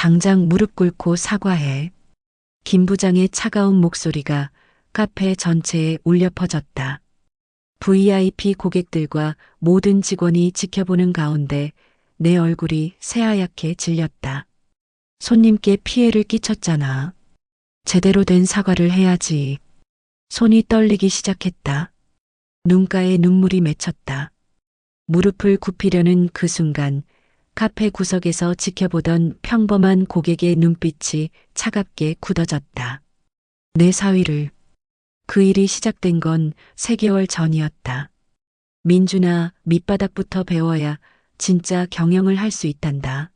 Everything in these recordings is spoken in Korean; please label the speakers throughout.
Speaker 1: 당장 무릎 꿇고 사과해. 김 부장의 차가운 목소리가 카페 전체에 울려 퍼졌다. VIP 고객들과 모든 직원이 지켜보는 가운데 내 얼굴이 새하얗게 질렸다. 손님께 피해를 끼쳤잖아. 제대로 된 사과를 해야지. 손이 떨리기 시작했다. 눈가에 눈물이 맺혔다. 무릎을 굽히려는 그 순간 카페 구석에서 지켜보던 평범한 고객의 눈빛이 차갑게 굳어졌다. 내 사위를. 그 일이 시작된 건 3개월 전이었다. 민준아, 밑바닥부터 배워야 진짜 경영을 할 수 있단다.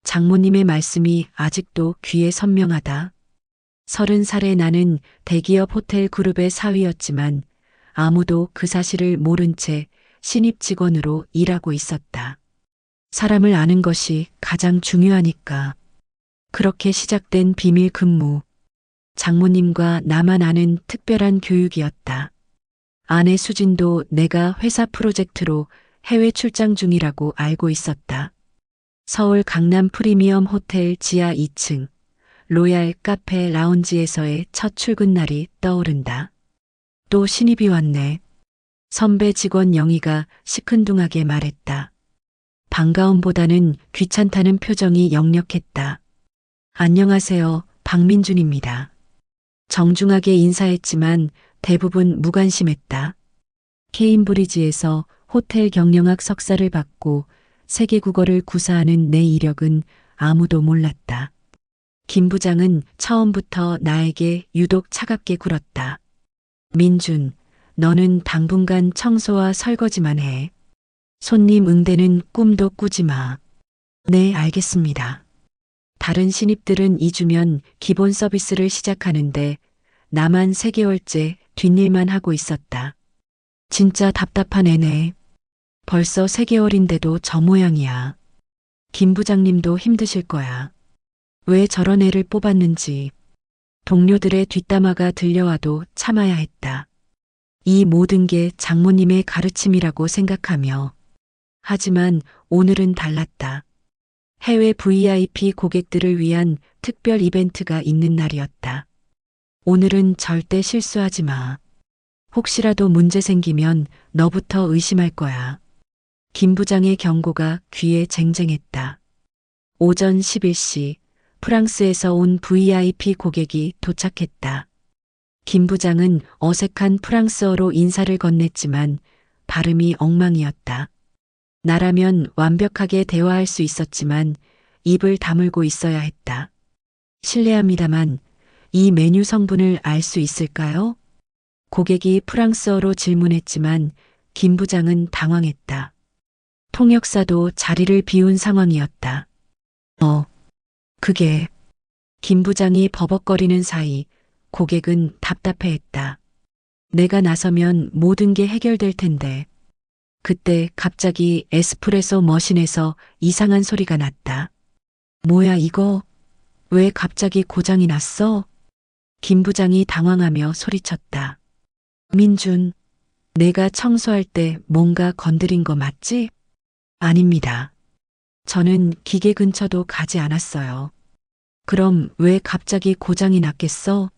Speaker 1: 장모님의 말씀이 아직도 귀에 선명하다. 30살의 나는 대기업 호텔 그룹의 사위였지만 아무도 그 사실을 모른 채 신입 직원으로 일하고 있었다. 사람을 아는 것이 가장 중요하니까. 그렇게 시작된 비밀 근무. 장모님과 나만 아는 특별한 교육이었다. 아내 수진도 내가 회사 프로젝트로 해외 출장 중이라고 알고 있었다. 서울 강남 프리미엄 호텔 지하 2층 로얄 카페 라운지에서의 첫 출근 날이 떠오른다. 또 신입이 왔네. 선배 직원 영희가 시큰둥하게 말했다. 반가움보다는 귀찮다는 표정이 역력했다. 안녕하세요, 박민준입니다. 정중하게 인사했지만 대부분 무관심했다. 케임브리지에서 호텔 경영학 석사를 받고 세계 국어를 구사하는 내 이력은 아무도 몰랐다. 김 부장은 처음부터 나에게 유독 차갑게 굴었다. 민준, 너는 당분간 청소와 설거지만 해. 손님 응대는 꿈도 꾸지 마. 네, 알겠습니다. 다른 신입들은 2주면 기본 서비스를 시작하는데 나만 3개월째 뒷일만 하고 있었다. 진짜 답답한 애네. 벌써 3개월인데도 저 모양이야. 김 부장님도 힘드실 거야. 왜 저런 애를 뽑았는지. 동료들의 뒷담화가 들려와도 참아야 했다. 이 모든 게 장모님의 가르침이라고 생각하며. 하지만 오늘은 달랐다. 해외 VIP 고객들을 위한 특별 이벤트가 있는 날이었다. 오늘은 절대 실수하지 마. 혹시라도 문제 생기면 너부터 의심할 거야. 김 부장의 경고가 귀에 쟁쟁했다. 오전 11시 프랑스에서 온 VIP 고객이 도착했다. 김 부장은 어색한 프랑스어로 인사를 건넸지만 발음이 엉망이었다. 나라면 완벽하게 대화할 수 있었지만 입을 다물고 있어야 했다. 실례합니다만 이 메뉴 성분을 알 수 있을까요? 고객이 프랑스어로 질문했지만 김 부장은 당황했다. 통역사도 자리를 비운 상황이었다. 그게. 김 부장이 버벅거리는 사이 고객은 답답해했다. 내가 나서면 모든 게 해결될 텐데. 그때 갑자기 에스프레소 머신에서 이상한 소리가 났다. 뭐야 이거? 왜 갑자기 고장이 났어? 김 부장이 당황하며 소리쳤다. 민준, 내가 청소할 때 뭔가 건드린 거 맞지? 아닙니다. 저는 기계 근처도 가지 않았어요. 그럼 왜 갑자기 고장이 났겠어?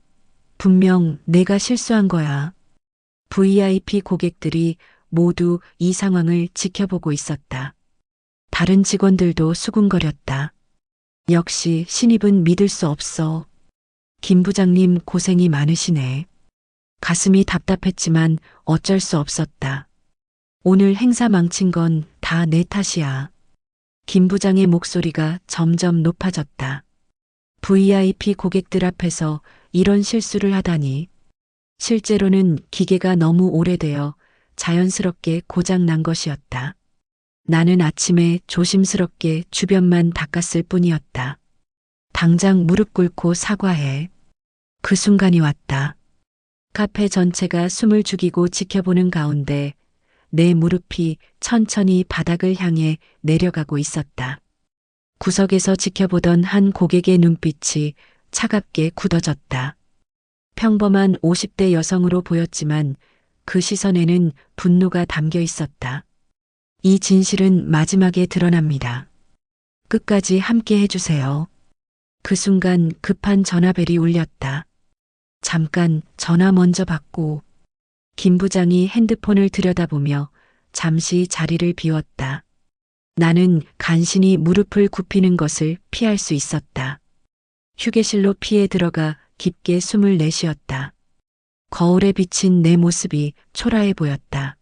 Speaker 1: 분명 내가 실수한 거야. VIP 고객들이 모두 이 상황을 지켜보고 있었다. 다른 직원들도 수군거렸다. 역시 신입은 믿을 수 없어. 김 부장님 고생이 많으시네. 가슴이 답답했지만 어쩔 수 없었다. 오늘 행사 망친 건 다 내 탓이야. 김 부장의 목소리가 점점 높아졌다. VIP 고객들 앞에서 이런 실수를 하다니. 실제로는 기계가 너무 오래되어 자연스럽게 고장 난 것이었다. 나는 아침에 조심스럽게 주변만 닦았을 뿐이었다. 당장 무릎 꿇고 사과해. 그 순간이 왔다. 카페 전체가 숨을 죽이고 지켜보는 가운데 내 무릎이 천천히 바닥을 향해 내려가고 있었다. 구석에서 지켜보던 한 고객의 눈빛이 차갑게 굳어졌다. 평범한 50대 여성으로 보였지만 그 시선에는 분노가 담겨 있었다. 이 진실은 마지막에 드러납니다. 끝까지 함께 해주세요. 그 순간 급한 전화벨이 울렸다. 잠깐 전화 먼저 받고 김 부장이 핸드폰을 들여다보며 잠시 자리를 비웠다. 나는 간신히 무릎을 굽히는 것을 피할 수 있었다. 휴게실로 피해 들어가 깊게 숨을 내쉬었다. 거울에 비친 내 모습이 초라해 보였다.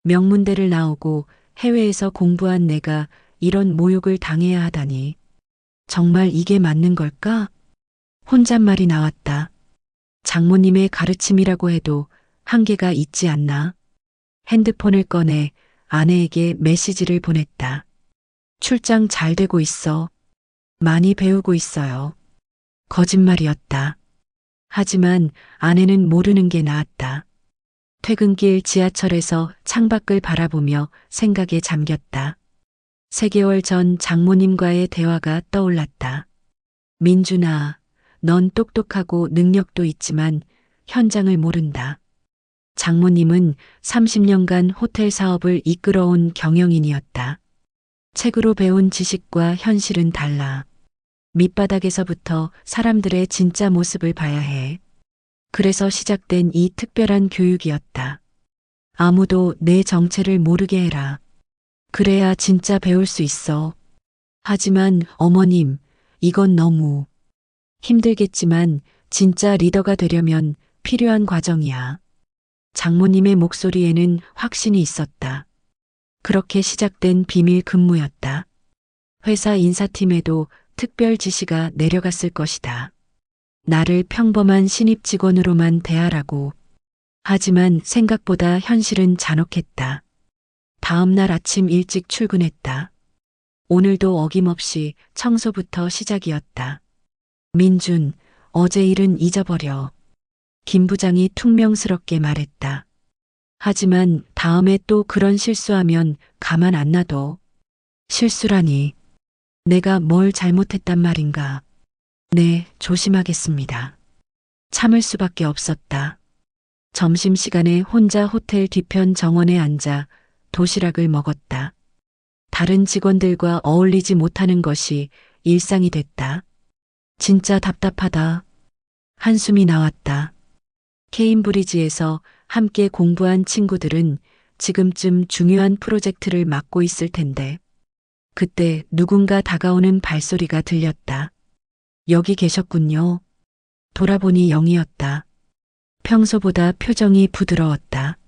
Speaker 1: 명문대를 나오고 해외에서 공부한 내가 이런 모욕을 당해야 하다니. 정말 이게 맞는 걸까? 혼잣말이 나왔다. 장모님의 가르침이라고 해도 한계가 있지 않나? 핸드폰을 꺼내 아내에게 메시지를 보냈다. 출장 잘 되고 있어. 많이 배우고 있어요. 거짓말이었다. 하지만 아내는 모르는 게 나았다. 퇴근길 지하철에서 창밖을 바라보며 생각에 잠겼다. 3개월 전 장모님과의 대화가 떠올랐다. 민준아, 넌 똑똑하고 능력도 있지만 현장을 모른다. 장모님은 30년간 호텔 사업을 이끌어온 경영인이었다. 책으로 배운 지식과 현실은 달라. 밑바닥에서부터 사람들의 진짜 모습을 봐야 해. 그래서 시작된 이 특별한 교육이었다. 아무도 내 정체를 모르게 해라. 그래야 진짜 배울 수 있어. 하지만 어머님, 이건 너무 힘들겠지만 진짜 리더가 되려면 필요한 과정이야. 장모님의 목소리에는 확신이 있었다. 그렇게 시작된 비밀 근무였다. 회사 인사팀에도 특별 지시가 내려갔을 것이다. 나를 평범한 신입 직원으로만 대하라고. 하지만 생각보다 현실은 잔혹했다. 다음 날 아침 일찍 출근했다. 오늘도 어김없이 청소부터 시작이었다. 민준, 어제 일은 잊어버려. 김 부장이 퉁명스럽게 말했다. 하지만 다음에 또 그런 실수하면 가만 안 놔둬. 실수라니. 내가 뭘 잘못했단 말인가. 네, 조심하겠습니다. 참을 수밖에 없었다. 점심시간에 혼자 호텔 뒤편 정원에 앉아 도시락을 먹었다. 다른 직원들과 어울리지 못하는 것이 일상이 됐다. 진짜 답답하다. 한숨이 나왔다. 케임브리지에서 함께 공부한 친구들은 지금쯤 중요한 프로젝트를 맡고 있을 텐데. 그때 누군가 다가오는 발소리가 들렸다. 여기 계셨군요. 돌아보니 영이었다. 평소보다 표정이 부드러웠다.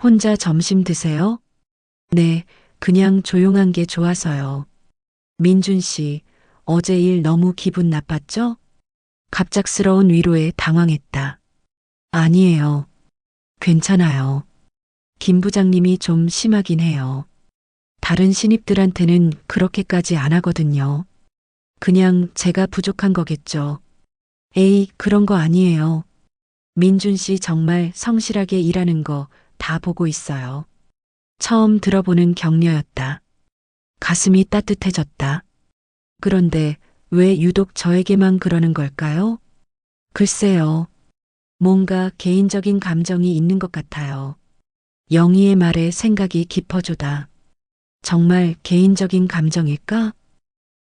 Speaker 1: 혼자 점심 드세요? 네, 그냥 조용한 게 좋아서요. 민준 씨, 어제 일 너무 기분 나빴죠? 갑작스러운 위로에 당황했다. 아니에요. 괜찮아요. 김 부장님이 좀 심하긴 해요. 다른 신입들한테는 그렇게까지 안 하거든요. 그냥 제가 부족한 거겠죠. 에이, 그런 거 아니에요. 민준 씨 정말 성실하게 일하는 거 다 보고 있어요. 처음 들어보는 격려였다. 가슴이 따뜻해졌다. 그런데 왜 유독 저에게만 그러는 걸까요? 글쎄요. 뭔가 개인적인 감정이 있는 것 같아요. 영희의 말에 생각이 깊어져다. 정말 개인적인 감정일까?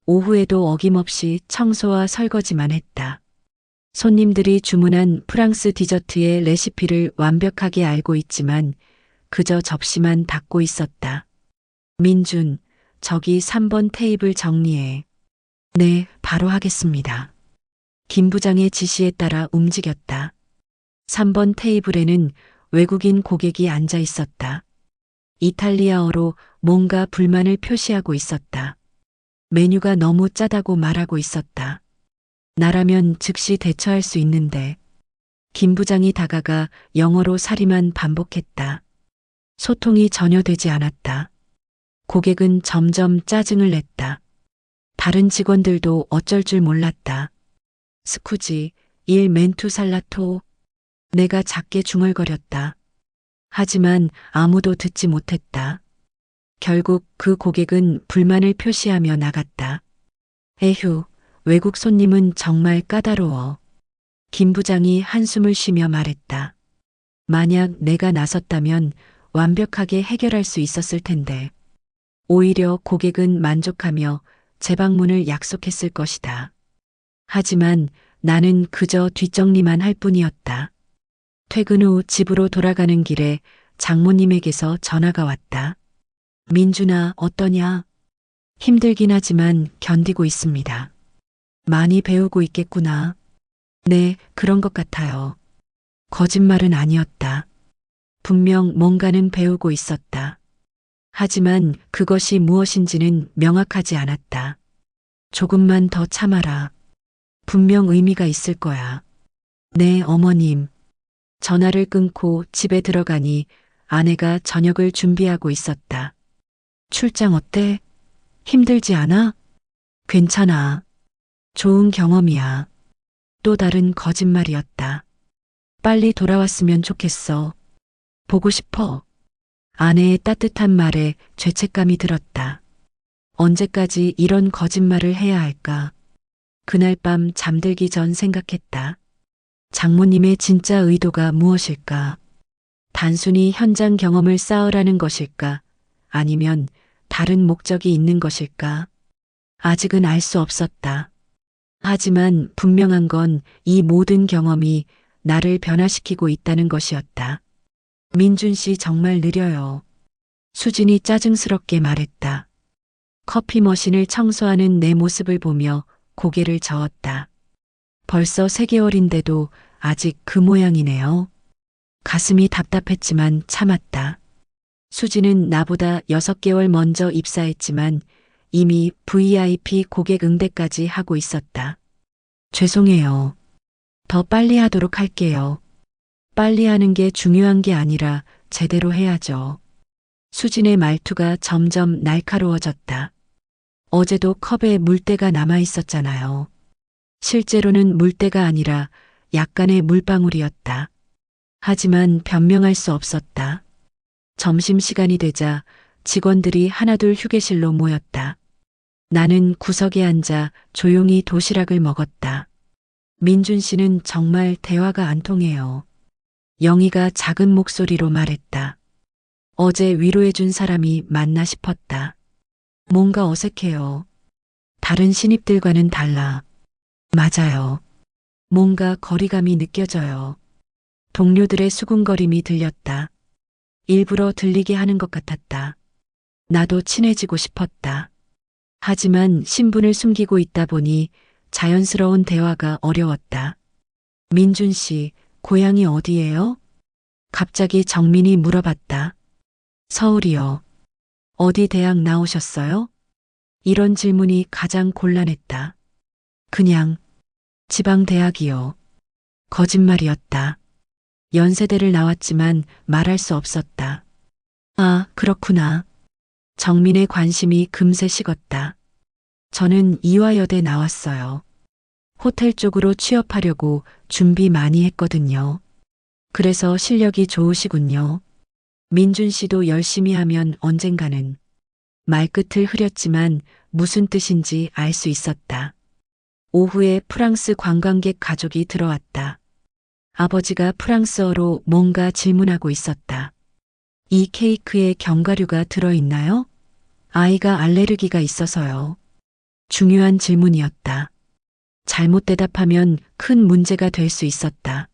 Speaker 1: 오후에도 어김없이 청소와 설거지만 했다. 손님들이 주문한 프랑스 디저트의 레시피를 완벽하게 알고 있지만 그저 접시만 닫고 있었다. 민준, 저기 3번 테이블 정리해. 네, 바로 하겠습니다. 김 부장의 지시에 따라 움직였다. 3번 테이블에는 외국인 고객이 앉아 있었다. 이탈리아어로 뭔가 불만을 표시하고 있었다. 메뉴가 너무 짜다고 말하고 있었다. 나라면 즉시 대처할 수 있는데. 김 부장이 다가가 영어로 사리만 반복했다. 소통이 전혀 되지 않았다. 고객은 점점 짜증을 냈다. 다른 직원들도 어쩔 줄 몰랐다. 스쿠지, 일 멘투 살라토. 내가 작게 중얼거렸다. 하지만 아무도 듣지 못했다. 결국 그 고객은 불만을 표시하며 나갔다. 에휴, 외국 손님은 정말 까다로워. 김 부장이 한숨을 쉬며 말했다. 만약 내가 나섰다면 완벽하게 해결할 수 있었을 텐데. 오히려 고객은 만족하며 재방문을 약속했을 것이다. 하지만 나는 그저 뒷정리만 할 뿐이었다. 퇴근 후 집으로 돌아가는 길에 장모님에게서 전화가 왔다. 민준아, 어떠냐? 힘들긴 하지만 견디고 있습니다. 많이 배우고 있겠구나. 네, 그런 것 같아요. 거짓말은 아니었다. 분명 뭔가는 배우고 있었다. 하지만 그것이 무엇인지는 명확하지 않았다. 조금만 더 참아라. 분명 의미가 있을 거야. 네, 어머님. 전화를 끊고 집에 들어가니 아내가 저녁을 준비하고 있었다. 출장 어때? 힘들지 않아? 괜찮아. 좋은 경험이야. 또 다른 거짓말이었다. 빨리 돌아왔으면 좋겠어. 보고 싶어. 아내의 따뜻한 말에 죄책감이 들었다. 언제까지 이런 거짓말을 해야 할까? 그날 밤 잠들기 전 생각했다. 장모님의 진짜 의도가 무엇일까? 단순히 현장 경험을 쌓으라는 것일까? 아니면 다른 목적이 있는 것일까? 아직은 알 수 없었다. 하지만 분명한 건 이 모든 경험이 나를 변화시키고 있다는 것이었다. 민준 씨 정말 느려요. 수진이 짜증스럽게 말했다. 커피 머신을 청소하는 내 모습을 보며 고개를 저었다. 벌써 3개월인데도 아직 그 모양이네요. 가슴이 답답했지만 참았다. 수진은 나보다 6개월 먼저 입사했지만 이미 VIP 고객 응대까지 하고 있었다. 죄송해요. 더 빨리 하도록 할게요. 빨리 하는 게 중요한 게 아니라 제대로 해야죠. 수진의 말투가 점점 날카로워졌다. 어제도 컵에 물때가 남아 있었잖아요. 실제로는 물때가 아니라 약간의 물방울이었다. 하지만 변명할 수 없었다. 점심시간이 되자 직원들이 하나둘 휴게실로 모였다. 나는 구석에 앉아 조용히 도시락을 먹었다. 민준 씨는 정말 대화가 안 통해요. 영희가 작은 목소리로 말했다. 어제 위로해준 사람이 맞나 싶었다. 뭔가 어색해요. 다른 신입들과는 달라. 맞아요. 뭔가 거리감이 느껴져요. 동료들의 수군거림이 들렸다. 일부러 들리게 하는 것 같았다. 나도 친해지고 싶었다. 하지만 신분을 숨기고 있다 보니 자연스러운 대화가 어려웠다. 민준 씨, 고향이 어디예요? 갑자기 정민이 물어봤다. 서울이요. 어디 대학 나오셨어요? 이런 질문이 가장 곤란했다. 그냥 지방대학이요. 거짓말이었다. 연세대를 나왔지만 말할 수 없었다. 아, 그렇구나. 정민의 관심이 금세 식었다. 저는 이화여대 나왔어요. 호텔 쪽으로 취업하려고 준비 많이 했거든요. 그래서 실력이 좋으시군요. 민준 씨도 열심히 하면 언젠가는. 말끝을 흐렸지만 무슨 뜻인지 알 수 있었다. 오후에 프랑스 관광객 가족이 들어왔다. 아버지가 프랑스어로 뭔가 질문하고 있었다. 이 케이크에 견과류가 들어있나요? 아이가 알레르기가 있어서요. 중요한 질문이었다. 잘못 대답하면 큰 문제가 될 수 있었다.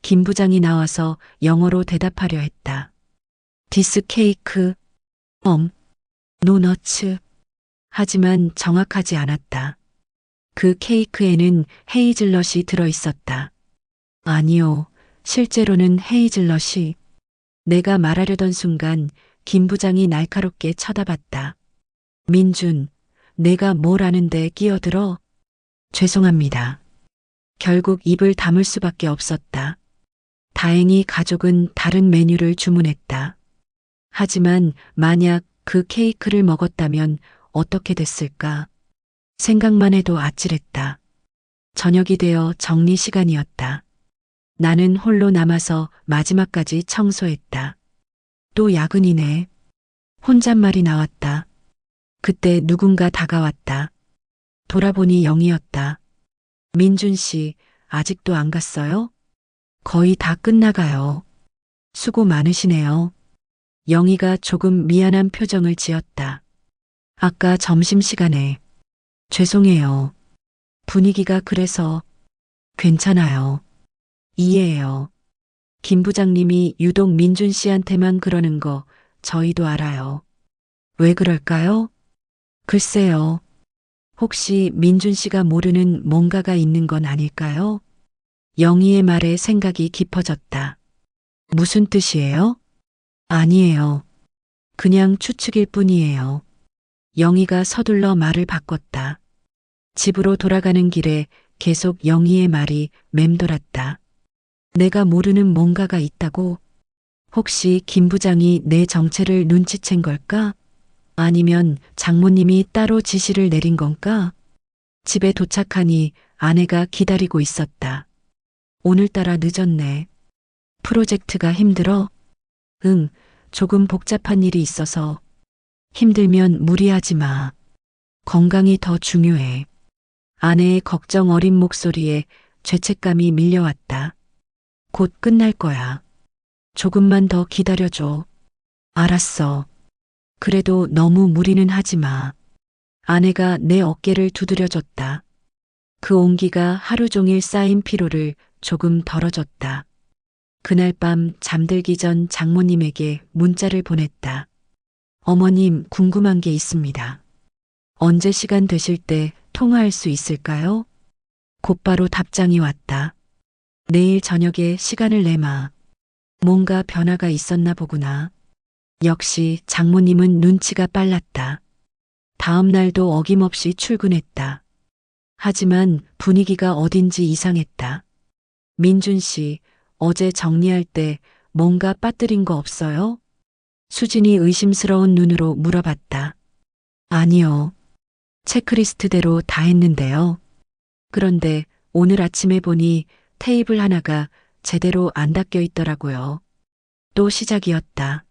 Speaker 1: 김 부장이 나와서 영어로 대답하려 했다. 디스 케이크, 노너츠. 하지만 정확하지 않았다. 그 케이크에는 헤이즐넛이 들어있었다. 아니요, 실제로는 헤이즐넛이. 내가 말하려던 순간 김 부장이 날카롭게 쳐다봤다. 민준, 내가 뭘 아는데 끼어들어? 죄송합니다. 결국 입을 다물 수밖에 없었다. 다행히 가족은 다른 메뉴를 주문했다. 하지만 만약 그 케이크를 먹었다면 어떻게 됐을까? 생각만 해도 아찔했다. 저녁이 되어 정리 시간이었다. 나는 홀로 남아서 마지막까지 청소했다. 또 야근이네. 혼잣말이 나왔다. 그때 누군가 다가왔다. 돌아보니 영희였다. 민준 씨, 아직도 안 갔어요? 거의 다 끝나가요. 수고 많으시네요. 영희가 조금 미안한 표정을 지었다. 아까 점심시간에. 죄송해요. 분위기가 그래서 괜찮아요. 이해해요. 김 부장님이 유독 민준 씨한테만 그러는 거 저희도 알아요. 왜 그럴까요? 글쎄요. 혹시 민준 씨가 모르는 뭔가가 있는 건 아닐까요? 영희의 말에 생각이 깊어졌다. 무슨 뜻이에요? 아니에요. 그냥 추측일 뿐이에요. 영희가 서둘러 말을 바꿨다. 집으로 돌아가는 길에 계속 영희의 말이 맴돌았다. 내가 모르는 뭔가가 있다고? 혹시 김 부장이 내 정체를 눈치챈 걸까? 아니면 장모님이 따로 지시를 내린 건가? 집에 도착하니 아내가 기다리고 있었다. 오늘따라 늦었네. 프로젝트가 힘들어? 응, 조금 복잡한 일이 있어서. 힘들면 무리하지 마. 건강이 더 중요해. 아내의 걱정 어린 목소리에 죄책감이 밀려왔다. 곧 끝날 거야. 조금만 더 기다려줘. 알았어. 그래도 너무 무리는 하지 마. 아내가 내 어깨를 두드려줬다. 그 온기가 하루 종일 쌓인 피로를 조금 덜어줬다. 그날 밤 잠들기 전 장모님에게 문자를 보냈다. 어머님, 궁금한 게 있습니다. 언제 시간 되실 때 통화할 수 있을까요? 곧바로 답장이 왔다. 내일 저녁에 시간을 내마. 뭔가 변화가 있었나 보구나. 역시 장모님은 눈치가 빨랐다. 다음 날도 어김없이 출근했다. 하지만 분위기가 어딘지 이상했다. 민준 씨, 어제 정리할 때 뭔가 빠뜨린 거 없어요? 수진이 의심스러운 눈으로 물어봤다. 아니요. 체크리스트대로 다 했는데요. 그런데 오늘 아침에 보니 테이블 하나가 제대로 안 닦여 있더라고요. 또 시작이었다.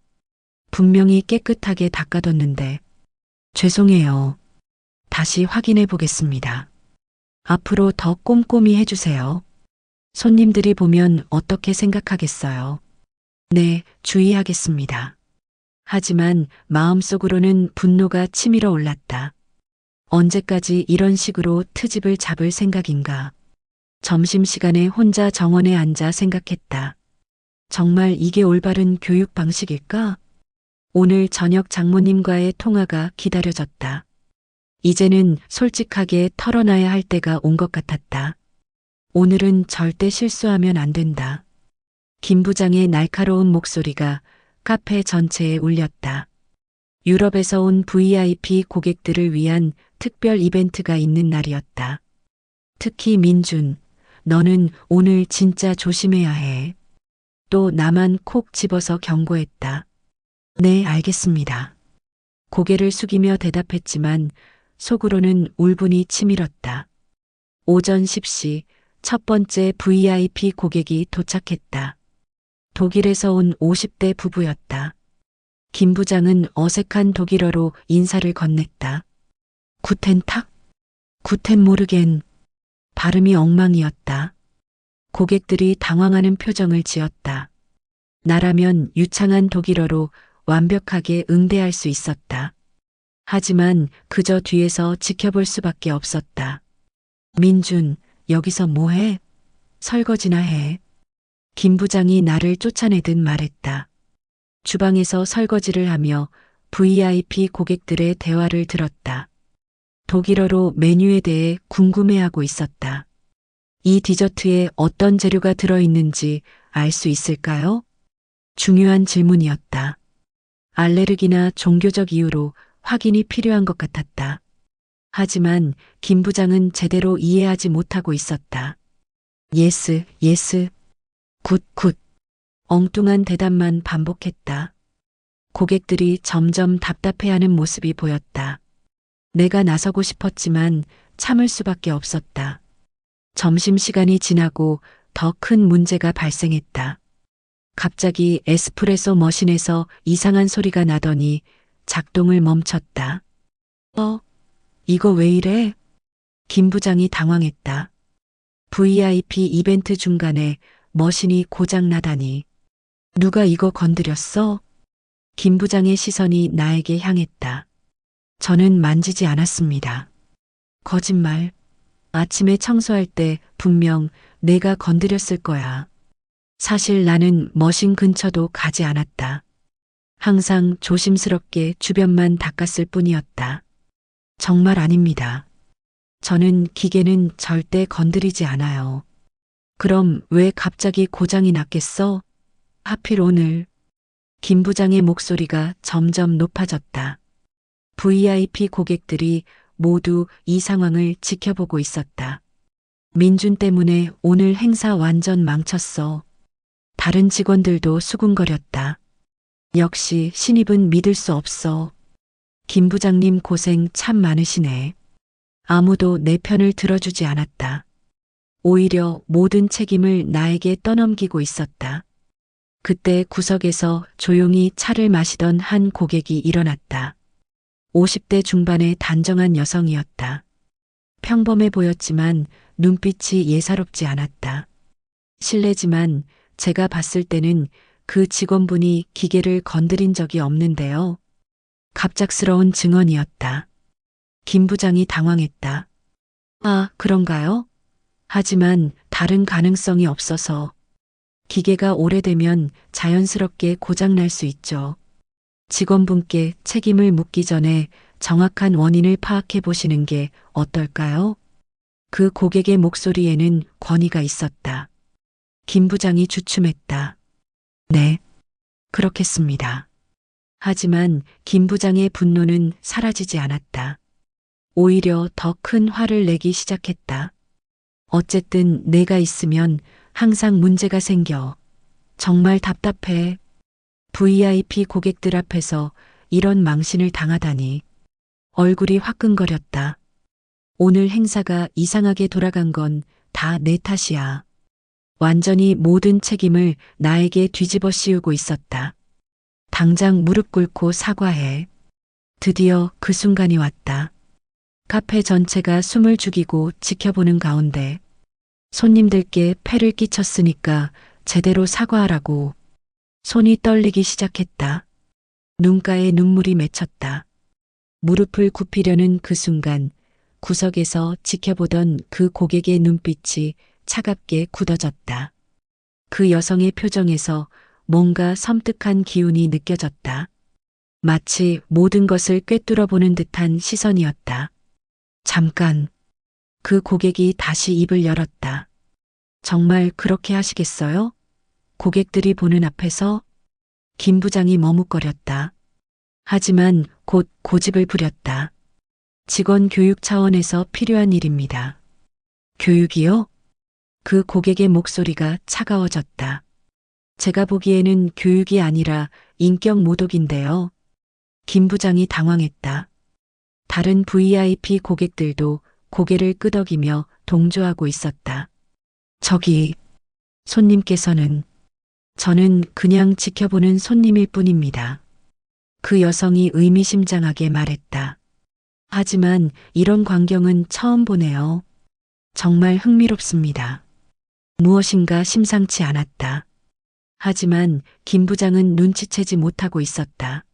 Speaker 1: 분명히 깨끗하게 닦아뒀는데. 죄송해요. 다시 확인해 보겠습니다. 앞으로 더 꼼꼼히 해주세요. 손님들이 보면 어떻게 생각하겠어요? 네, 주의하겠습니다. 하지만 마음속으로는 분노가 치밀어 올랐다. 언제까지 이런 식으로 트집을 잡을 생각인가? 점심시간에 혼자 정원에 앉아 생각했다. 정말 이게 올바른 교육 방식일까? 오늘 저녁 장모님과의 통화가 기다려졌다. 이제는 솔직하게 털어놔야 할 때가 온 것 같았다. 오늘은 절대 실수하면 안 된다. 김 부장의 날카로운 목소리가 카페 전체에 울렸다. 유럽에서 온 VIP 고객들을 위한 특별 이벤트가 있는 날이었다. 특히 민준, 너는 오늘 진짜 조심해야 해. 또 나만 콕 집어서 경고했다. 네, 알겠습니다. 고개를 숙이며 대답했지만 속으로는 울분이 치밀었다. 오전 10시 첫 번째 VIP 고객이 도착했다. 독일에서 온 50대 부부였다. 김 부장은 어색한 독일어로 인사를 건넸다. 구텐탁? 구텐 모르겐. 발음이 엉망이었다. 고객들이 당황하는 표정을 지었다. 나라면 유창한 독일어로 완벽하게 응대할 수 있었다. 하지만 그저 뒤에서 지켜볼 수밖에 없었다. 민준, 여기서 뭐해? 설거지나 해. 김 부장이 나를 쫓아내듯 말했다. 주방에서 설거지를 하며 VIP 고객들의 대화를 들었다. 독일어로 메뉴에 대해 궁금해하고 있었다. 이 디저트에 어떤 재료가 들어있는지 알 수 있을까요? 중요한 질문이었다. 알레르기나 종교적 이유로 확인이 필요한 것 같았다. 하지만 김 부장은 제대로 이해하지 못하고 있었다. 예스, 예스. 굿, 굿. 엉뚱한 대답만 반복했다. 고객들이 점점 답답해하는 모습이 보였다. 내가 나서고 싶었지만 참을 수밖에 없었다. 점심시간이 지나고 더 큰 문제가 발생했다. 갑자기 에스프레소 머신에서 이상한 소리가 나더니 작동을 멈췄다. 이거 왜 이래? 김 부장이 당황했다. VIP 이벤트 중간에 머신이 고장나다니. 누가 이거 건드렸어? 김 부장의 시선이 나에게 향했다. 저는 만지지 않았습니다. 거짓말. 아침에 청소할 때 분명 내가 건드렸을 거야. 사실 나는 머신 근처도 가지 않았다. 항상 조심스럽게 주변만 닦았을 뿐이었다. 정말 아닙니다. 저는 기계는 절대 건드리지 않아요. 그럼 왜 갑자기 고장이 났겠어? 하필 오늘. 김 부장의 목소리가 점점 높아졌다. VIP 고객들이 모두 이 상황을 지켜보고 있었다. 민준 때문에 오늘 행사 완전 망쳤어. 다른 직원들도 수군거렸다. 역시 신입은 믿을 수 없어. 김 부장님 고생 참 많으시네. 아무도 내 편을 들어주지 않았다. 오히려 모든 책임을 나에게 떠넘기고 있었다. 그때 구석에서 조용히 차를 마시던 한 고객이 일어났다. 50대 중반의 단정한 여성이었다. 평범해 보였지만 눈빛이 예사롭지 않았다. 실례지만 제가 봤을 때는 그 직원분이 기계를 건드린 적이 없는데요. 갑작스러운 증언이었다. 김 부장이 당황했다. 아, 그런가요? 하지만 다른 가능성이 없어서. 기계가 오래되면 자연스럽게 고장날 수 있죠. 직원분께 책임을 묻기 전에 정확한 원인을 파악해 보시는 게 어떨까요? 그 고객의 목소리에는 권위가 있었다. 김 부장이 주춤했다. 네, 그렇겠습니다. 하지만 김 부장의 분노는 사라지지 않았다. 오히려 더 큰 화를 내기 시작했다. 어쨌든 내가 있으면 항상 문제가 생겨. 정말 답답해. VIP 고객들 앞에서 이런 망신을 당하다니. 얼굴이 화끈거렸다. 오늘 행사가 이상하게 돌아간 건 다 내 탓이야. 완전히 모든 책임을 나에게 뒤집어 씌우고 있었다. 당장 무릎 꿇고 사과해. 드디어 그 순간이 왔다. 카페 전체가 숨을 죽이고 지켜보는 가운데 손님들께 폐를 끼쳤으니까 제대로 사과하라고. 손이 떨리기 시작했다. 눈가에 눈물이 맺혔다. 무릎을 굽히려는 그 순간 구석에서 지켜보던 그 고객의 눈빛이 차갑게 굳어졌다. 그 여성의 표정에서 뭔가 섬뜩한 기운이 느껴졌다. 마치 모든 것을 꿰뚫어 보는 듯한 시선이었다. 잠깐. 그 고객이 다시 입을 열었다. 정말 그렇게 하시겠어요? 고객들이 보는 앞에서? 김 부장이 머뭇거렸다. 하지만 곧 고집을 부렸다. 직원 교육 차원에서 필요한 일입니다. 교육이요? 그 고객의 목소리가 차가워졌다. 제가 보기에는 교육이 아니라 인격 모독인데요. 김 부장이 당황했다. 다른 VIP 고객들도 고개를 끄덕이며 동조하고 있었다. 저기, 손님께서는 저는 그냥 지켜보는 손님일 뿐입니다. 그 여성이 의미심장하게 말했다. 하지만 이런 광경은 처음 보네요. 정말 흥미롭습니다. 무엇인가 심상치 않았다. 하지만 김 부장은 눈치채지 못하고 있었다.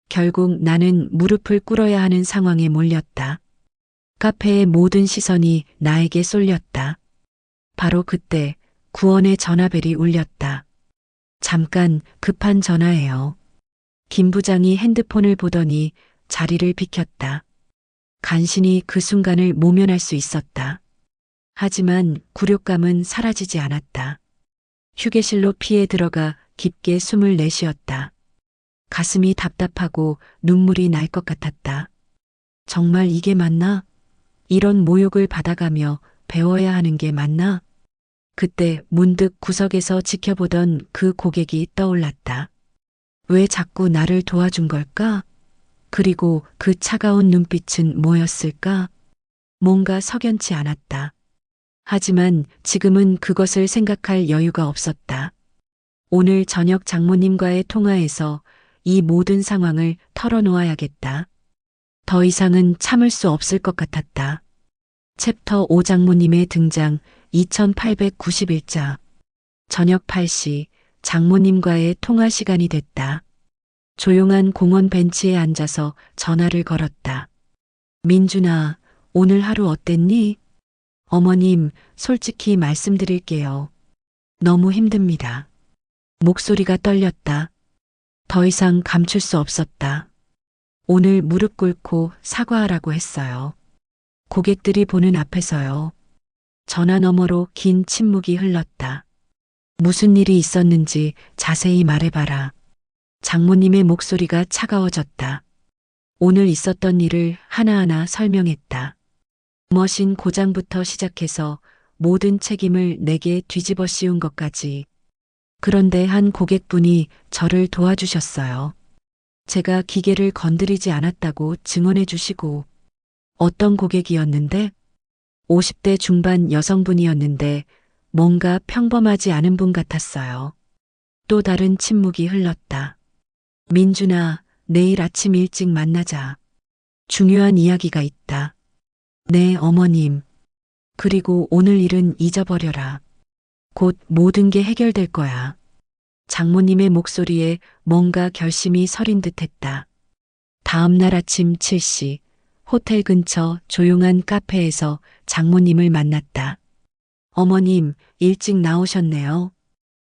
Speaker 1: 결국 나는 무릎을 꿇어야 하는 상황에 몰렸다. 카페의 모든 시선이 나에게 쏠렸다. 바로 그때 구원의 전화벨이 울렸다. 잠깐 급한 전화예요. 김 부장이 핸드폰을 보더니 자리를 비켰다. 간신히 그 순간을 모면할 수 있었다. 하지만 굴욕감은 사라지지 않았다. 휴게실로 피해 들어가 깊게 숨을 내쉬었다. 가슴이 답답하고 눈물이 날 것 같았다. 정말 이게 맞나? 이런 모욕을 받아가며 배워야 하는 게 맞나? 그때 문득 구석에서 지켜보던 그 고객이 떠올랐다. 왜 자꾸 나를 도와준 걸까? 그리고 그 차가운 눈빛은 뭐였을까? 뭔가 석연치 않았다. 하지만 지금은 그것을 생각할 여유가 없었다. 오늘 저녁 장모님과의 통화에서 이 모든 상황을 털어놓아야겠다. 더 이상은 참을 수 없을 것 같았다. 챕터 5 장모님의 등장 2891자. 저녁 8시 장모님과의 통화 시간이 됐다. 조용한 공원 벤치에 앉아서 전화를 걸었다. 민준아, 오늘 하루 어땠니? 어머님, 솔직히 말씀드릴게요. 너무 힘듭니다. 목소리가 떨렸다. 더 이상 감출 수 없었다. 오늘 무릎 꿇고 사과하라고 했어요. 고객들이 보는 앞에서요. 전화 너머로 긴 침묵이 흘렀다. 무슨 일이 있었는지 자세히 말해봐라. 장모님의 목소리가 차가워졌다. 오늘 있었던 일을 하나하나 설명했다. 머신 고장부터 시작해서 모든 책임을 내게 뒤집어 씌운 것까지. 그런데 한 고객분이 저를 도와주셨어요. 제가 기계를 건드리지 않았다고 증언해 주시고. 어떤 고객이었는데? 50대 중반 여성분이었는데 뭔가 평범하지 않은 분 같았어요. 또 다른 침묵이 흘렀다. 민준아, 내일 아침 일찍 만나자. 중요한 이야기가 있다. 네, 어머님. 그리고 오늘 일은 잊어버려라. 곧 모든 게 해결될 거야. 장모님의 목소리에 뭔가 결심이 서린 듯 했다. 다음 날 아침 7시, 호텔 근처 조용한 카페에서 장모님을 만났다. 어머님, 일찍 나오셨네요.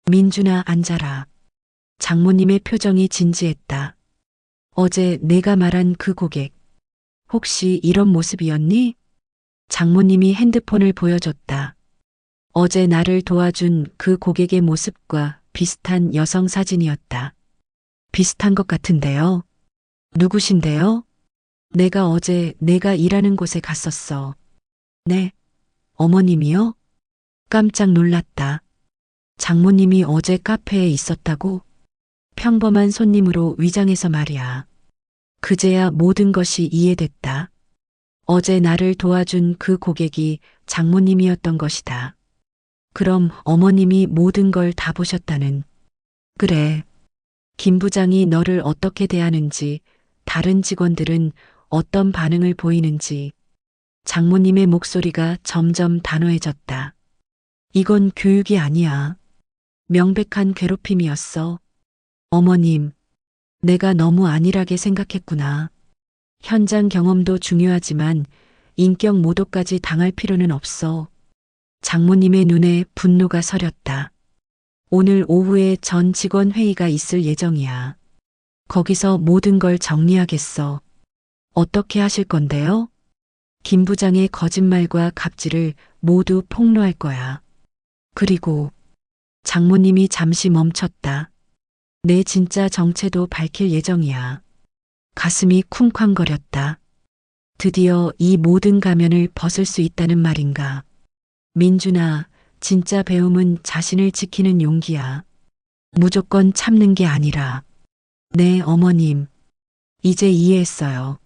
Speaker 1: 민준아, 앉아라. 장모님의 표정이 진지했다. 어제 내가 말한 그 고객, 혹시 이런 모습이었니? 장모님이 핸드폰을 보여줬다. 어제 나를 도와준 그 고객의 모습과 비슷한 여성 사진이었다. 비슷한 것 같은데요. 누구신데요? 내가 어제 내가 일하는 곳에 갔었어. 네. 어머님이요? 깜짝 놀랐다. 장모님이 어제 카페에 있었다고? 평범한 손님으로 위장해서 말이야. 그제야 모든 것이 이해됐다. 어제 나를 도와준 그 고객이 장모님이었던 것이다. 그럼 어머님이 모든 걸 다 보셨다는. 그래. 김 부장이 너를 어떻게 대하는지, 다른 직원들은 어떤 반응을 보이는지. 장모님의 목소리가 점점 단호해졌다. 이건 교육이 아니야. 명백한 괴롭힘이었어. 어머님, 내가 너무 안일하게 생각했구나. 현장 경험도 중요하지만 인격 모독까지 당할 필요는 없어. 장모님의 눈에 분노가 서렸다. 오늘 오후에 전 직원 회의가 있을 예정이야. 거기서 모든 걸 정리하겠어. 어떻게 하실 건데요? 김 부장의 거짓말과 갑질을 모두 폭로할 거야. 그리고 장모님이 잠시 멈췄다. 내 진짜 정체도 밝힐 예정이야. 가슴이 쿵쾅거렸다. 드디어 이 모든 가면을 벗을 수 있다는 말인가. 민준아, 진짜 배움은 자신을 지키는 용기야. 무조건 참는 게 아니라. 네, 어머님. 이제 이해했어요.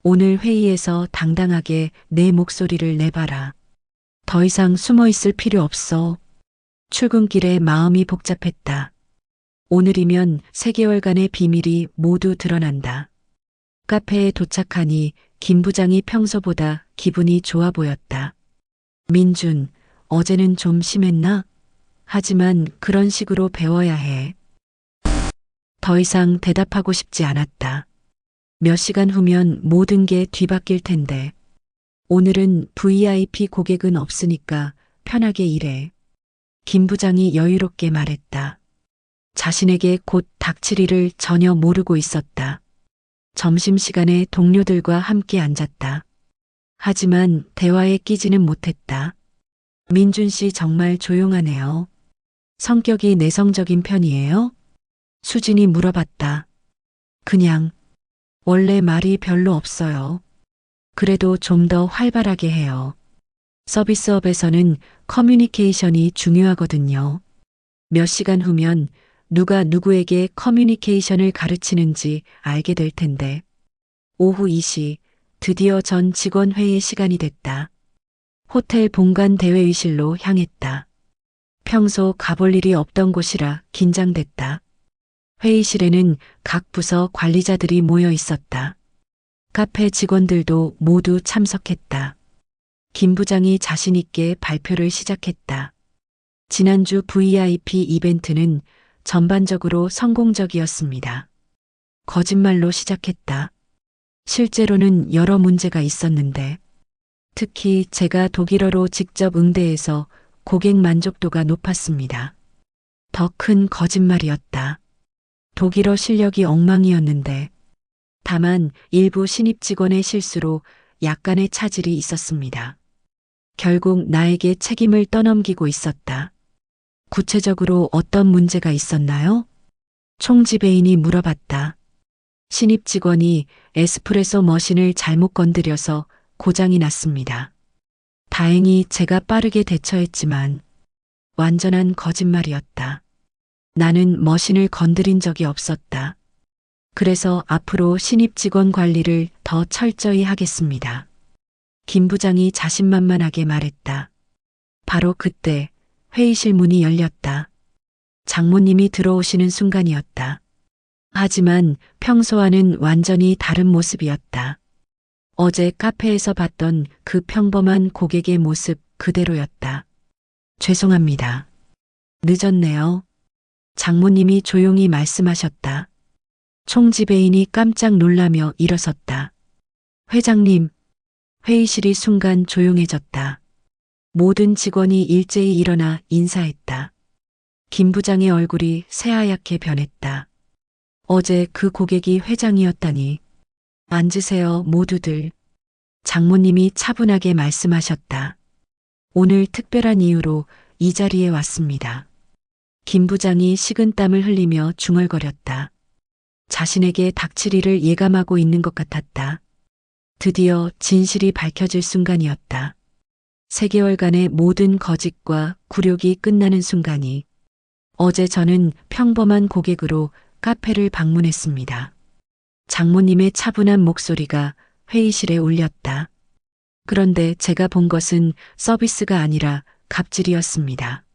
Speaker 1: 오늘 회의에서 당당하게 내 목소리를 내봐라. 더 이상 숨어 있을 필요 없어. 출근길에 마음이 복잡했다. 오늘이면 3개월간의 비밀이 모두 드러난다. 카페에 도착하니 김 부장이 평소보다 기분이 좋아 보였다. 민준, 어제는 좀 심했나? 하지만 그런 식으로 배워야 해. 더 이상 대답하고 싶지 않았다. 몇 시간 후면 모든 게 뒤바뀔 텐데. 오늘은 VIP 고객은 없으니까 편하게 일해. 김 부장이 여유롭게 말했다. 자신에게 곧 닥칠 일을 전혀 모르고 있었다. 점심시간에 동료들과 함께 앉았다. 하지만 대화에 끼지는 못했다. 민준 씨 정말 조용하네요. 성격이 내성적인 편이에요? 수진이 물어봤다. 그냥 원래 말이 별로 없어요. 그래도 좀 더 활발하게 해요. 서비스업에서는 커뮤니케이션이 중요하거든요. 몇 시간 후면 누가 누구에게 커뮤니케이션을 가르치는지 알게 될 텐데. 오후 2시, 드디어 전 직원 회의 시간이 됐다. 호텔 본관 대회의실로 향했다. 평소 가볼 일이 없던 곳이라 긴장됐다. 회의실에는 각 부서 관리자들이 모여 있었다. 카페 직원들도 모두 참석했다. 김 부장이 자신 있게 발표를 시작했다. 지난주 VIP 이벤트는 전반적으로 성공적이었습니다. 거짓말로 시작했다. 실제로는 여러 문제가 있었는데 특히 제가 독일어로 직접 응대해서 고객 만족도가 높았습니다. 더 큰 거짓말이었다. 독일어 실력이 엉망이었는데, 다만 일부 신입 직원의 실수로 약간의 차질이 있었습니다. 결국 나에게 책임을 떠넘기고 있었다. 구체적으로 어떤 문제가 있었나요? 총지배인이 물어봤다. 신입 직원이 에스프레소 머신을 잘못 건드려서 고장이 났습니다. 다행히 제가 빠르게 대처했지만 완전한 거짓말이었다. 나는 머신을 건드린 적이 없었다. 그래서 앞으로 신입 직원 관리를 더 철저히 하겠습니다. 김 부장이 자신만만하게 말했다. 바로 그때 회의실 문이 열렸다. 장모님이 들어오시는 순간이었다. 하지만 평소와는 완전히 다른 모습이었다. 어제 카페에서 봤던 그 평범한 고객의 모습 그대로였다. 죄송합니다. 늦었네요. 장모님이 조용히 말씀하셨다. 총지배인이 깜짝 놀라며 일어섰다. 회장님, 회의실이 순간 조용해졌다. 모든 직원이 일제히 일어나 인사했다. 김 부장의 얼굴이 새하얗게 변했다. 어제 그 고객이 회장이었다니. 앉으세요, 모두들. 장모님이 차분하게 말씀하셨다. 오늘 특별한 이유로 이 자리에 왔습니다. 김 부장이 식은땀을 흘리며 중얼거렸다. 자신에게 닥칠 일을 예감하고 있는 것 같았다. 드디어 진실이 밝혀질 순간이었다. 3개월간의 모든 거짓과 굴욕이 끝나는 순간이. 어제 저는 평범한 고객으로 카페를 방문했습니다. 장모님의 차분한 목소리가 회의실에 울렸다. 그런데 제가 본 것은 서비스가 아니라 갑질이었습니다.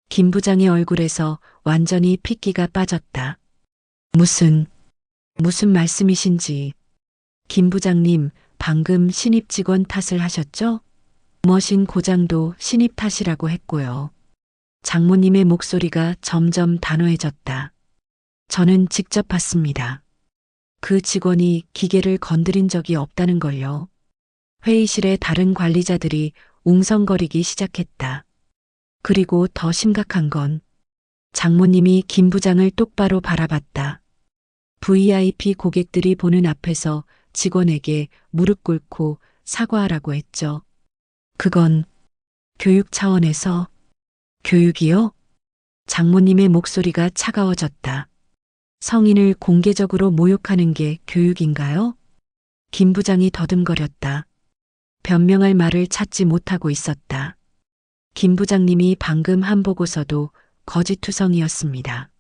Speaker 1: 김 부장의 얼굴에서 완전히 핏기가 빠졌다. 무슨 말씀이신지. 김 부장님, 방금 신입 직원 탓을 하셨죠? 머신 고장도 신입 탓이라고 했고요. 장모님의 목소리가 점점 단호해졌다. 저는 직접 봤습니다. 그 직원이 기계를 건드린 적이 없다는 걸요. 회의실의 다른 관리자들이 웅성거리기 시작했다. 그리고 더 심각한 건 장모님이 김 부장을 똑바로 바라봤다. VIP 고객들이 보는 앞에서 직원에게 무릎 꿇고 사과하라고 했죠. 그건 교육 차원에서. 교육이요? 장모님의 목소리가 차가워졌다. 성인을 공개적으로 모욕하는 게 교육인가요? 김 부장이 더듬거렸다. 변명할 말을 찾지 못하고 있었다. 김 부장님이 방금 한 보고서도 거짓투성이었습니다.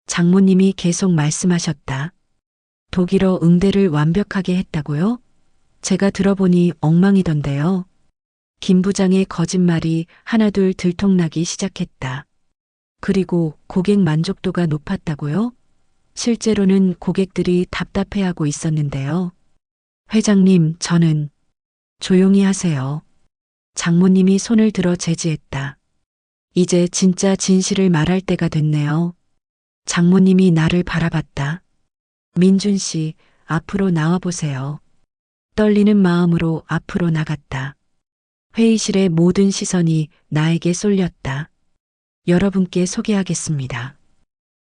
Speaker 1: 장모님이 계속 말씀하셨다. 독일어 응대를 완벽하게 했다고요? 제가 들어보니 엉망이던데요. 김 부장의 거짓말이 하나둘 들통나기 시작했다. 그리고 고객 만족도가 높았다고요? 실제로는 고객들이 답답해하고 있었는데요. 회장님, 저는. 조용히 하세요. 장모님이 손을 들어 제지했다. 이제 진짜 진실을 말할 때가 됐네요. 장모님이 나를 바라봤다. 민준 씨, 앞으로 나와보세요. 떨리는 마음으로 앞으로 나갔다. 회의실의 모든 시선이 나에게 쏠렸다. 여러분께 소개하겠습니다.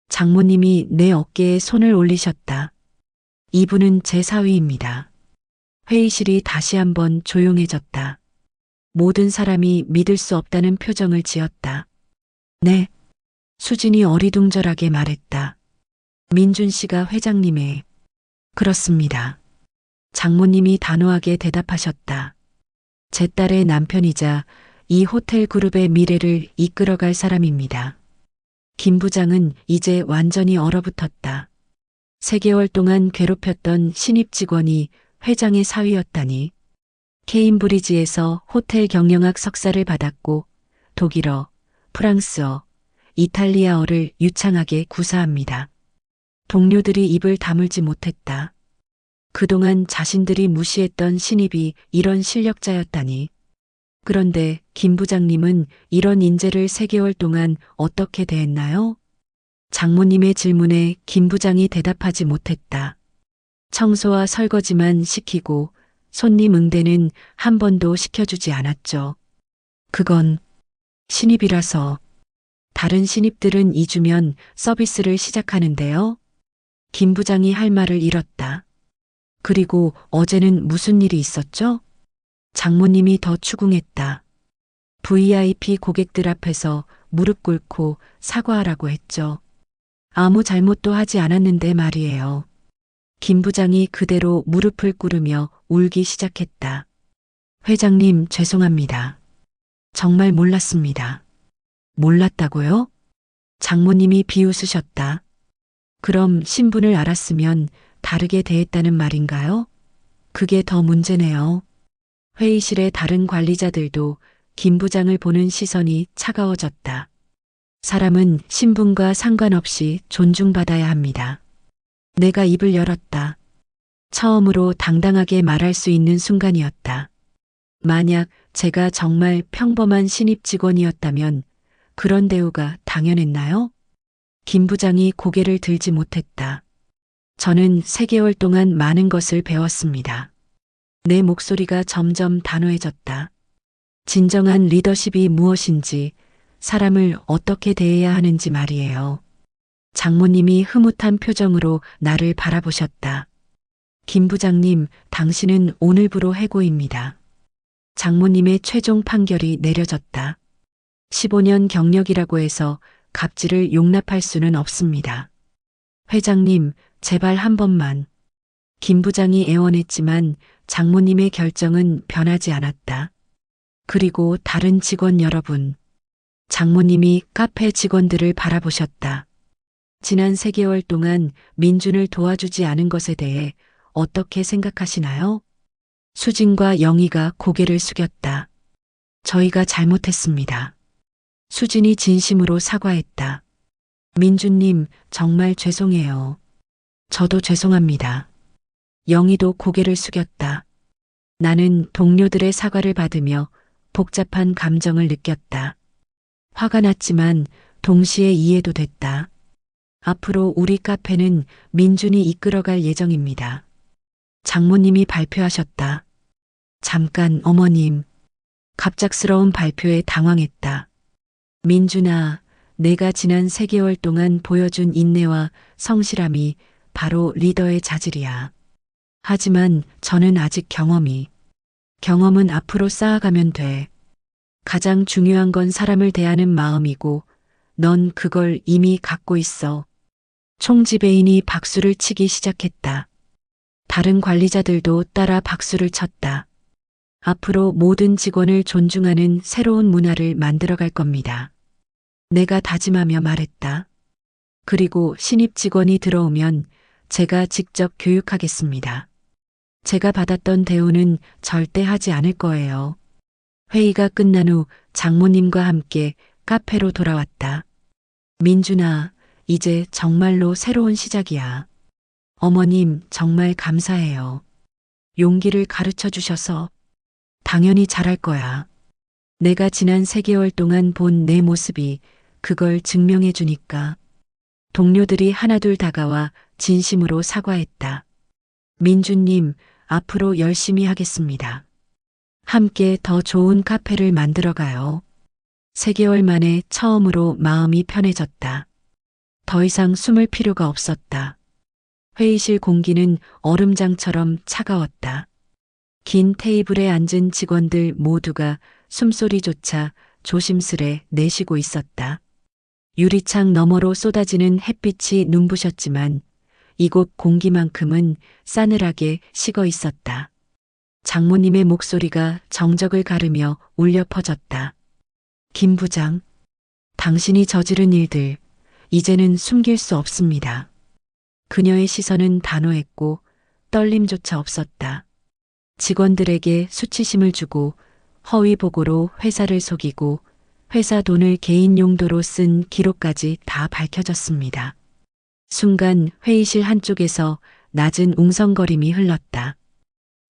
Speaker 1: 장모님이 내 어깨에 손을 올리셨다. 이분은 제 사위입니다. 회의실이 다시 한번 조용해졌다. 모든 사람이 믿을 수 없다는 표정을 지었다. 네. 수진이 어리둥절하게 말했다. 민준 씨가 회장님의. 그렇습니다. 장모님이 단호하게 대답하셨다. 제 딸의 남편이자 이 호텔 그룹의 미래를 이끌어갈 사람입니다. 김 부장은 이제 완전히 얼어붙었다. 3개월 동안 괴롭혔던 신입 직원이 회장의 사위였다니. 케임브리지에서 호텔 경영학 석사를 받았고 독일어, 프랑스어, 이탈리아어를 유창하게 구사합니다. 동료들이 입을 다물지 못했다. 그동안 자신들이 무시했던 신입이 이런 실력자였다니. 그런데 김 부장님은 이런 인재를 3개월 동안 어떻게 대했나요? 장모님의 질문에 김 부장이 대답하지 못했다. 청소와 설거지만 시키고 손님 응대는 한 번도 시켜주지 않았죠. 그건 신입이라서. 다른 신입들은 2주면 서비스를 시작하는데요. 김 부장이 할 말을 잃었다. 그리고 어제는 무슨 일이 있었죠? 장모님이 더 추궁했다. VIP 고객들 앞에서 무릎 꿇고 사과하라고 했죠. 아무 잘못도 하지 않았는데 말이에요. 김 부장이 그대로 무릎을 꿇으며 울기 시작했다. 회장님, 죄송합니다. 정말 몰랐습니다. 몰랐다고요? 장모님이 비웃으셨다. 그럼 신분을 알았으면 다르게 대했다는 말인가요? 그게 더 문제네요. 회의실의 다른 관리자들도 김 부장을 보는 시선이 차가워졌다. 사람은 신분과 상관없이 존중받아야 합니다. 내가 입을 열었다. 처음으로 당당하게 말할 수 있는 순간이었다. 만약 제가 정말 평범한 신입 직원이었다면 그런 대우가 당연했나요? 김 부장이 고개를 들지 못했다. 저는 3개월 동안 많은 것을 배웠습니다. 내 목소리가 점점 단호해졌다. 진정한 리더십이 무엇인지, 사람을 어떻게 대해야 하는지 말이에요. 장모님이 흐뭇한 표정으로 나를 바라보셨다. 김 부장님, 당신은 오늘부로 해고입니다. 장모님의 최종 판결이 내려졌다. 15년 경력이라고 해서 갑질을 용납할 수는 없습니다. 회장님, 제발 한 번만. 김 부장이 애원했지만 장모님의 결정은 변하지 않았다. 그리고 다른 직원 여러분. 장모님이 카페 직원들을 바라보셨다. 지난 3개월 동안 민준을 도와주지 않은 것에 대해 어떻게 생각하시나요? 수진과 영희가 고개를 숙였다. 저희가 잘못했습니다. 수진이 진심으로 사과했다. 민준님, 정말 죄송해요. 저도 죄송합니다. 영희도 고개를 숙였다. 나는 동료들의 사과를 받으며 복잡한 감정을 느꼈다. 화가 났지만 동시에 이해도 됐다. 앞으로 우리 카페는 민준이 이끌어갈 예정입니다. 장모님이 발표하셨다. 잠깐, 어머님. 갑작스러운 발표에 당황했다. 민준아, 내가 지난 3개월 동안 보여준 인내와 성실함이 바로 리더의 자질이야. 하지만 저는 아직 경험은 앞으로 쌓아가면 돼. 가장 중요한 건 사람을 대하는 마음이고, 넌 그걸 이미 갖고 있어. 총지배인이 박수를 치기 시작했다. 다른 관리자들도 따라 박수를 쳤다. 앞으로 모든 직원을 존중하는 새로운 문화를 만들어갈 겁니다. 내가 다짐하며 말했다. 그리고 신입 직원이 들어오면 제가 직접 교육하겠습니다. 제가 받았던 대우는 절대 하지 않을 거예요. 회의가 끝난 후 장모님과 함께 카페로 돌아왔다. 민준아, 이제 정말로 새로운 시작이야. 어머님, 정말 감사해요. 용기를 가르쳐 주셔서. 당연히 잘할 거야. 내가 지난 3개월 동안 본 내 모습이 그걸 증명해 주니까. 동료들이 하나둘 다가와 진심으로 사과했다. 민준님, 앞으로 열심히 하겠습니다. 함께 더 좋은 카페를 만들어가요. 3개월 만에 처음으로 마음이 편해졌다. 더 이상 숨을 필요가 없었다. 회의실 공기는 얼음장처럼 차가웠다. 긴 테이블에 앉은 직원들 모두가 숨소리조차 조심스레 내쉬고 있었다. 유리창 너머로 쏟아지는 햇빛이 눈부셨지만 이곳 공기만큼은 싸늘하게 식어 있었다. 장모님의 목소리가 정적을 가르며 울려 퍼졌다. 김 부장, 당신이 저지른 일들, 이제는 숨길 수 없습니다. 그녀의 시선은 단호했고 떨림조차 없었다. 직원들에게 수치심을 주고 허위 보고로 회사를 속이고 회사 돈을 개인 용도로 쓴 기록까지 다 밝혀졌습니다. 순간 회의실 한쪽에서 낮은 웅성거림이 흘렀다.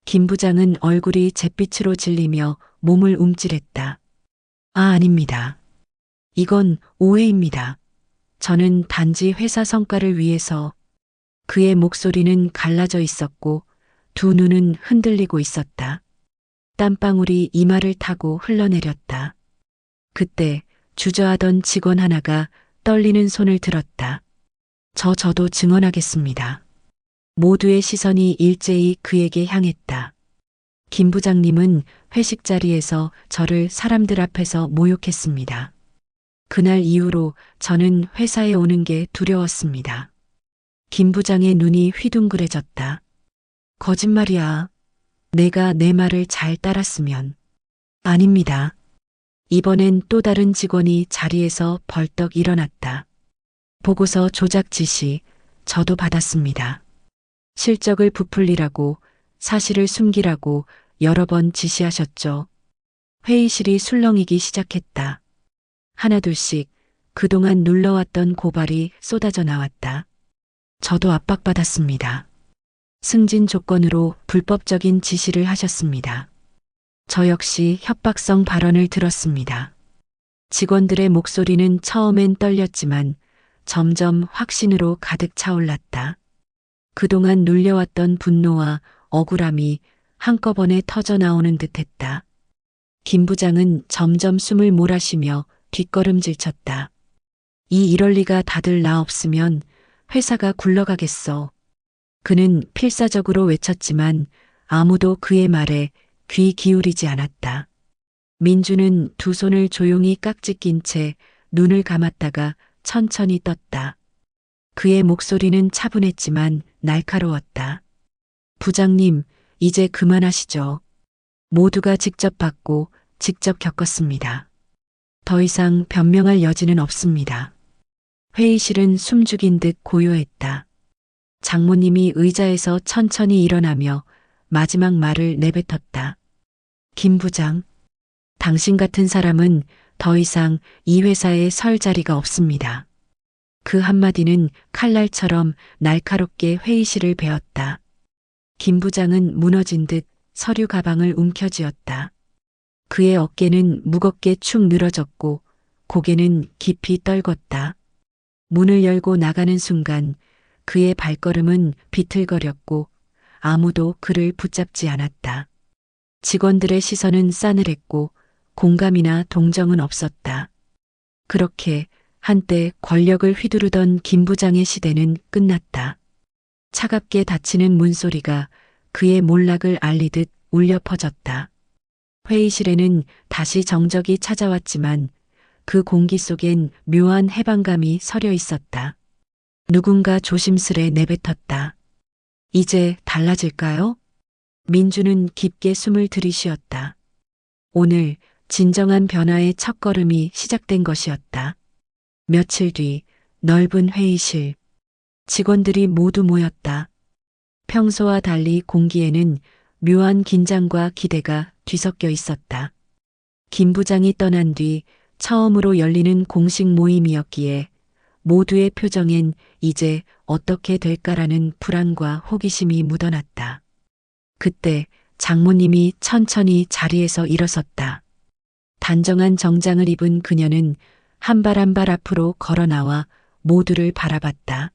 Speaker 1: 김 부장은 얼굴이 잿빛으로 질리며 몸을 움찔했다. 아닙니다. 이건 오해입니다. 저는 단지 회사 성과를 위해서. 그의 목소리는 갈라져 있었고 두 눈은 흔들리고 있었다. 땀방울이 이마를 타고 흘러내렸다. 그때 주저하던 직원 하나가 떨리는 손을 들었다. 저도 증언하겠습니다. 모두의 시선이 일제히 그에게 향했다. 김 부장님은 회식 자리에서 저를 사람들 앞에서 모욕했습니다. 그날 이후로 저는 회사에 오는 게 두려웠습니다. 김 부장의 눈이 휘둥그레졌다. 거짓말이야. 내가 내 말을 잘 따랐으면. 아닙니다. 이번엔 또 다른 직원이 자리에서 벌떡 일어났다. 보고서 조작 지시, 저도 받았습니다. 실적을 부풀리라고, 사실을 숨기라고 여러 번 지시하셨죠. 회의실이 술렁이기 시작했다. 하나둘씩 그동안 눌러왔던 고발이 쏟아져 나왔다. 저도 압박받았습니다. 승진 조건으로 불법적인 지시를 하셨습니다. 저 역시 협박성 발언을 들었습니다. 직원들의 목소리는 처음엔 떨렸지만 점점 확신으로 가득 차올랐다. 그동안 눌려왔던 분노와 억울함이 한꺼번에 터져 나오는 듯했다. 김 부장은 점점 숨을 몰아쉬며 뒷걸음질 쳤다. 이럴 리가 다들 나 없으면 회사가 굴러가겠어. 그는 필사적으로 외쳤지만 아무도 그의 말에 귀 기울이지 않았다. 민주는 두 손을 조용히 깍지 낀 채 눈을 감았다가 천천히 떴다. 그의 목소리는 차분했지만 날카로웠다. 부장님, 이제 그만하시죠. 모두가 직접 받고 직접 겪었습니다. 더 이상 변명할 여지는 없습니다. 회의실은 숨죽인 듯 고요했다. 장모님이 의자에서 천천히 일어나며 마지막 말을 내뱉었다. 김 부장, 당신 같은 사람은 더 이상 이 회사에 설 자리가 없습니다. 그 한마디는 칼날처럼 날카롭게 회의실을 베었다. 김 부장은 무너진 듯 서류 가방을 움켜쥐었다. 그의 어깨는 무겁게 축 늘어졌고 고개는 깊이 떨궜다. 문을 열고 나가는 순간 그의 발걸음은 비틀거렸고 아무도 그를 붙잡지 않았다. 직원들의 시선은 싸늘했고 공감이나 동정은 없었다. 그렇게 한때 권력을 휘두르던 김 부장의 시대는 끝났다. 차갑게 닫히는 문소리가 그의 몰락을 알리듯 울려 퍼졌다. 회의실에는 다시 정적이 찾아왔지만 그 공기 속엔 묘한 해방감이 서려 있었다. 누군가 조심스레 내뱉었다. 이제 달라질까요? 민주는 깊게 숨을 들이쉬었다. 오늘 진정한 변화의 첫걸음이 시작된 것이었다. 며칠 뒤 넓은 회의실. 직원들이 모두 모였다. 평소와 달리 공기에는 묘한 긴장과 기대가 뒤섞여 있었다. 김 부장이 떠난 뒤 처음으로 열리는 공식 모임이었기에 모두의 표정엔 이제 어떻게 될까라는 불안과 호기심이 묻어났다. 그때 장모님이 천천히 자리에서 일어섰다. 단정한 정장을 입은 그녀는 한 발 한 발 앞으로 걸어 나와 모두를 바라봤다.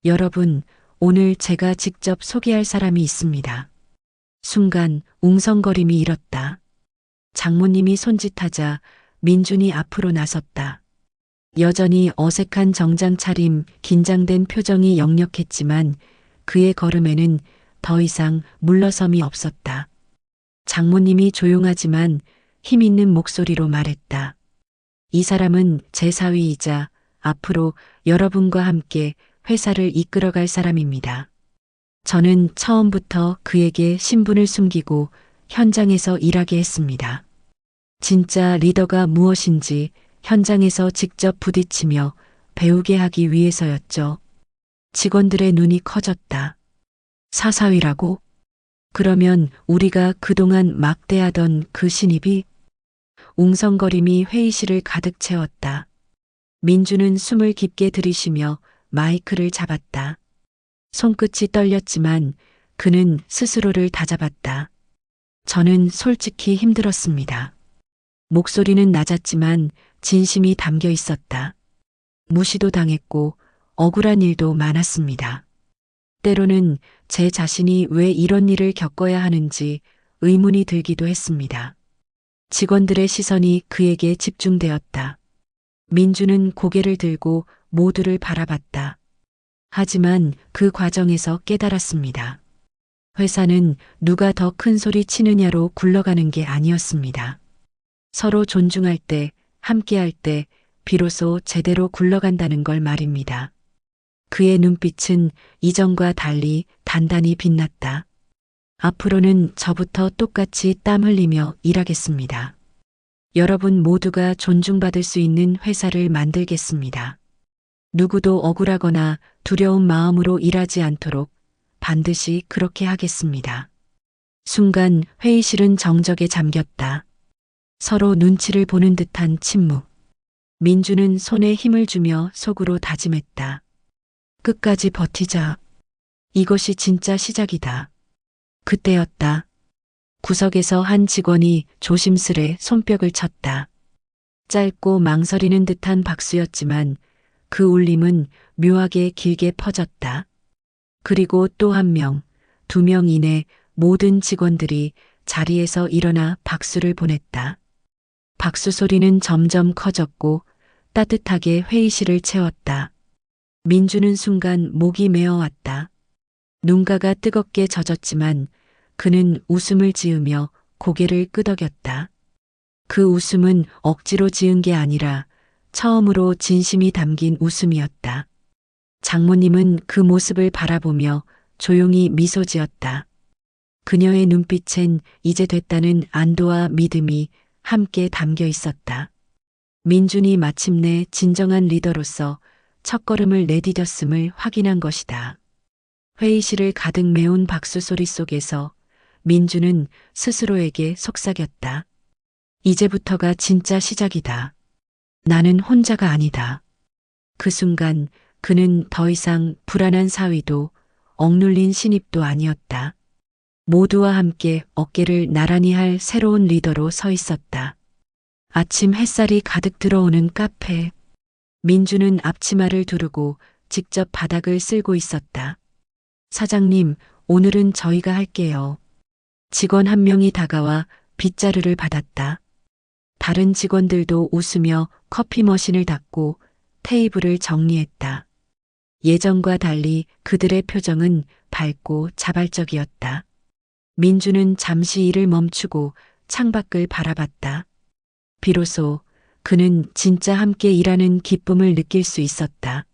Speaker 1: 여러분, 오늘 제가 직접 소개할 사람이 있습니다. 순간 웅성거림이 일었다. 장모님이 손짓하자 민준이 앞으로 나섰다. 여전히 어색한 정장 차림, 긴장된 표정이 역력했지만 그의 걸음에는 더 이상 물러섬이 없었다. 장모님이 조용하지만 힘 있는 목소리로 말했다. 이 사람은 제 사위이자 앞으로 여러분과 함께 회사를 이끌어갈 사람입니다. 저는 처음부터 그에게 신분을 숨기고 현장에서 일하게 했습니다. 진짜 리더가 무엇인지 현장에서 직접 부딪히며 배우게 하기 위해서였죠. 직원들의 눈이 커졌다. 사사위라고? 그러면 우리가 그동안 막대하던 그 신입이? 웅성거림이 회의실을 가득 채웠다. 민주는 숨을 깊게 들이쉬며 마이크를 잡았다. 손끝이 떨렸지만 그는 스스로를 다잡았다. 저는 솔직히 힘들었습니다. 목소리는 낮았지만 진심이 담겨 있었다. 무시도 당했고 억울한 일도 많았습니다. 때로는 제 자신이 왜 이런 일을 겪어야 하는지 의문이 들기도 했습니다. 직원들의 시선이 그에게 집중되었다. 민주는 고개를 들고 모두를 바라봤다. 하지만 그 과정에서 깨달았습니다. 회사는 누가 더 큰 소리 치느냐로 굴러가는 게 아니었습니다. 서로 존중할 때, 함께할 때, 비로소 제대로 굴러간다는 걸 말입니다. 그의 눈빛은 이전과 달리 단단히 빛났다. 앞으로는 저부터 똑같이 땀 흘리며 일하겠습니다. 여러분 모두가 존중받을 수 있는 회사를 만들겠습니다. 누구도 억울하거나 두려운 마음으로 일하지 않도록 반드시 그렇게 하겠습니다. 순간 회의실은 정적에 잠겼다. 서로 눈치를 보는 듯한 침묵. 민주는 손에 힘을 주며 속으로 다짐했다. 끝까지 버티자. 이것이 진짜 시작이다. 그때였다. 구석에서 한 직원이 조심스레 손뼉을 쳤다. 짧고 망설이는 듯한 박수였지만 그 울림은 묘하게 길게 퍼졌다. 그리고 또 한 명, 2명 이내 모든 직원들이 자리에서 일어나 박수를 보냈다. 박수 소리는 점점 커졌고 따뜻하게 회의실을 채웠다. 민주는 순간 목이 메어왔다. 눈가가 뜨겁게 젖었지만 그는 웃음을 지으며 고개를 끄덕였다. 그 웃음은 억지로 지은 게 아니라 처음으로 진심이 담긴 웃음이었다. 장모님은 그 모습을 바라보며 조용히 미소 지었다. 그녀의 눈빛엔 이제 됐다는 안도와 믿음이 함께 담겨 있었다. 민준이 마침내 진정한 리더로서 첫걸음을 내디뎠음을 확인한 것이다. 회의실을 가득 메운 박수 소리 속에서 민주는 스스로에게 속삭였다. 이제부터가 진짜 시작이다. 나는 혼자가 아니다. 그 순간 그는 더 이상 불안한 사위도 억눌린 신입도 아니었다. 모두와 함께 어깨를 나란히 할 새로운 리더로 서 있었다. 아침 햇살이 가득 들어오는 카페. 민주는 앞치마를 두르고 직접 바닥을 쓸고 있었다. 사장님, 오늘은 저희가 할게요. 직원 한 명이 다가와 빗자루를 받았다. 다른 직원들도 웃으며 커피 머신을 닫고 테이블을 정리했다. 예전과 달리 그들의 표정은 밝고 자발적이었다. 민주는 잠시 일을 멈추고 창밖을 바라봤다. 비로소 그는 진짜 함께 일하는 기쁨을 느낄 수 있었다.